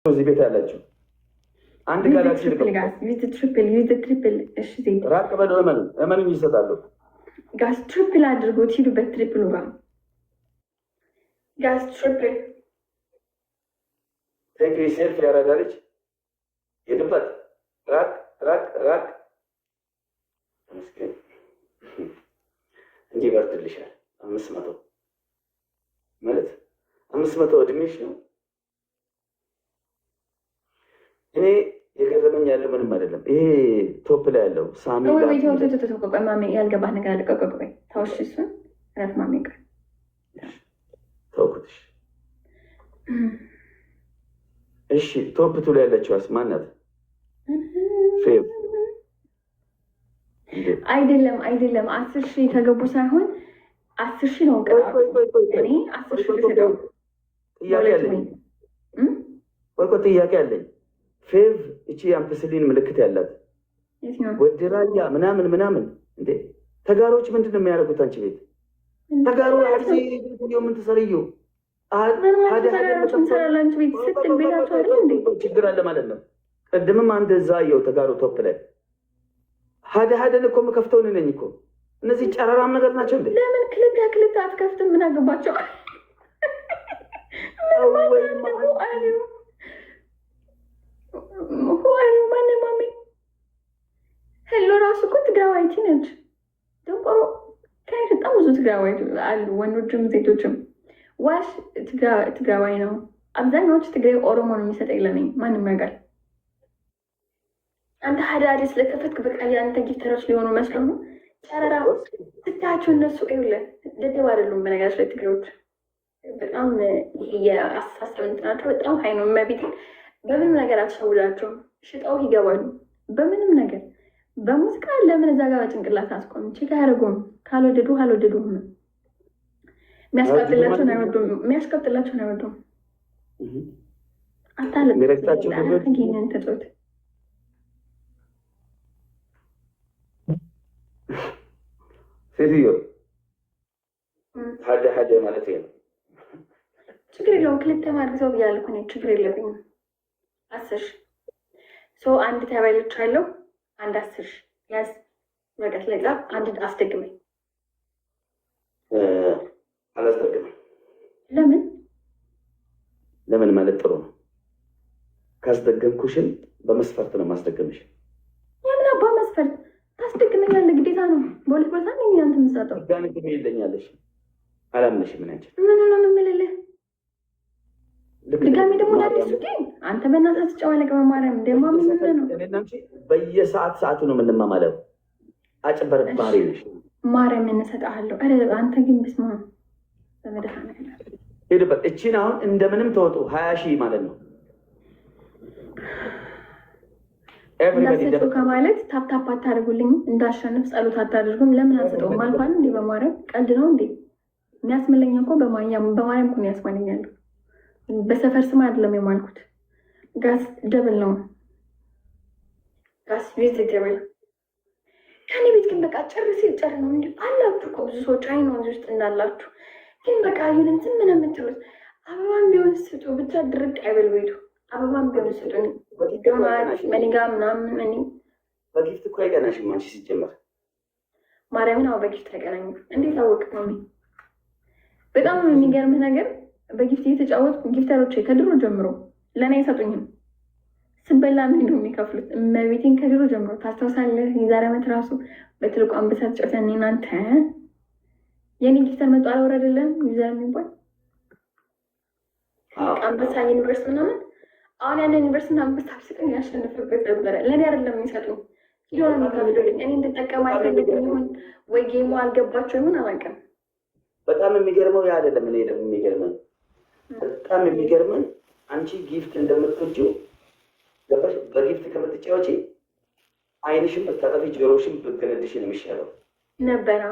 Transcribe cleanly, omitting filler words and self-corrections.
እዚህ ቤት ያላችሁ አንድ ጋላክሲ ትሪፕል ራቅ በለው እመኑኝ ይሰጣሉ። ጋስ ትሪፕል አድርጎት ሂዱበት። ትሪፕሉ ጋር ጋስ ትሪፕል ቴክ ሪሴልፍ ያረዳልች ሄድበት። ራቅ ራቅ ራቅ መስኪን እንዲህ ይበርድልሻል። 500 ማለት 500 እድሜሽ ነው። እኔ የገረመኝ ያለው ምንም አይደለም። ይሄ ቶፕ ላይ ያለው ሳሚ ያልገባህ ነገር አለ። ቆይ ታውሽ እሱን ረት ማሚ ጋር ተውኩትሽ። እሺ ቶፕ ቱ ላይ ያለችዋስ ማናት? ፌብ አይደለም 10,000 ከገቡ ሳይሆን 10,000 ነው። እኔ 10,000 ልሰደው ጥያቄ አለኝ። ፌቭ እቺ አምፕስሊን ምልክት ያላት ወድራያ ምናምን እንዴ ተጋሮች ምንድን ነው የሚያደርጉት? አንቺ ቤት ተጋሩ ምን ትሰርዩ ችግር አለ ማለት ነው። ቅድምም አንድ እዛ የው ተጋሩ ቶፕ ላይ ሀደን እኮ የምከፍተውን ነኝ እኮ። እነዚህ ጨረራም ነገር ናቸው እንዴ? ለምን ክልታ አትከፍትም? ምን አገባቸው? ማሚ ሄሎ ራሱ እኮ ትግራዋይቲ ነች። ደንቆሮ ከኔ በጣም ብዙ ትግራዋይ አሉ፣ ወንዶችም ሴቶችም። ዋሽ ትግራዋይ ነው። አብዛኛዎቹ ትግራይ ኦሮሞ ነው የሚሰጠኝ ለኔ። ማንም ያውቃል። አንተ ሀዳዴ ስለከፈትክ በቃ የአንተ ጊፍተሮች ሊሆኑ መስሎ ነው። ጨረራ ስታያቸው እነሱ ይኸውልህ ደደብ አይደሉም። በነገራችን ላይ ትግሬዎች በጣም የአስተሳሰብ እንትናቸው በጣም ሀይ ነው። መቤት በምንም ነገር አትሸውዳቸውም። ሽጠው ይገባሉ በምንም ነገር። በሙዚቃ ለምን እዛ ጋር በጭንቅላት አስቆም ቼክ አያደርጉም። ካልወደዱም ነው የሚያስቀጥላቸውን አይወዱም። አታለግንን ተጫወት ሴትዮ ሀደ ማለት ነው። ችግር የለውም። ክልተ ማድረግ ሰው ብያለሁ እኮ ችግር የለብኝም። 10,000 ሰው አንድ ተባይሎች አለው። አንድ 10,000 ያዝ ወረቀት ላይ ጻፍ። አንድ አስደግመኝ። አላስደግመኝ። ለምን ማለት ጥሩ ነው። ካስደገምኩሽን በመስፈርት ነው ማስደገምሽ። የምን አባ መስፈርት? ታስደግመኛለህ፣ ግዴታ ነው። በሁለት ቦታ ነው አንተ የምትሰጠው። ጋር ግን ይለኛለሽ። አላምነሽ ምን አንቺ ምን ነው የምልልህ? ድጋሚ ደግሞ ዳዲሱ ግን አንተ በእናትህ ትጫወለቅ። በማርያም ደግሞ ምን ነው በየሰዓቱ ነው የምንማማለው። አጭበርባሪ ነሽ። ማርያም እንሰጣለሁ። አረ አንተ ግን ብስማ በመድኃኒዓለም ሄድበት። እቺን አሁን እንደምንም ተወጡ 20,000 ማለት ነው። እንዳሰጡ ከማለት ታፕታፕ አታደርጉልኝ። እንዳሸንፍ ጸሎት አታደርጉም። ለምን አንሰጠውም አልኳል እንዴ? በማርያም ቀልድ ነው እንዴ? የሚያስመለኝ እኮ በማርያም እኮ ነው ያስመለኛል። በሰፈር ስም አይደለም የማልኩት። ጋስ ደብል ነው። ጋስ ቬጅቴብል ከኔ ቤት ግን በቃ ጨር ነው እንጂ አላችሁ እኮ ብዙ ሰዎች አይኖ ውስጥ እንዳላችሁ ግን በቃ ይሁንን ዝም ነው የምትሉት። አበባም ቢሆን ስጡ ብቻ ድርቅ አይበል ቤቱ። አበባም ቢሆን ስጡ። ዶናት መኒጋ ምናምን እኔ በጊፍት እኮ አይቀናሽም አንቺ ሲጀመር ማርያምን። አዎ በጊፍት አይቀናኝም። እንዴት አወቅ ነው? በጣም የሚገርምህ ነገር በጊፍት እየተጫወትኩ ጊፍተሮቼ ከድሮ ጀምሮ ለእኔ አይሰጡኝም። ስበላ ምን ነው የሚከፍሉት? እመቤቴን ከድሮ ጀምሮ ታስታውሳለህ? የዛሬ ዓመት ራሱ በትልቁ አንበሳ ተጫውተን እናንተ የኔ ጊፍተር መጡ አላወረደለም ዩዘር የሚባል አንበሳ ዩኒቨርስ ምናምን። አሁን ያን ዩኒቨርስና አንበሳ ብስቅን ያሸንፍበት ነበረ። ለእኔ አይደለም የሚሰጡኝ ሊሆነ የሚከፍሉልኝ። እኔ እንድጠቀም አይፈልግም ይሆን ወይ ጌሙ አልገባቸው ይሆን አላውቅም። በጣም የሚገርመው ያ አይደለም። እኔ ደግሞ የሚገርመን በጣም የሚገርመን አንቺ ጊፍት እንደምትወጂው ገባሽ። በጊፍት ከምትጫወቺ አይንሽን ብታጠፊ ጆሮሽን ብትገነድሽ ነው የሚሻለው ነበረ።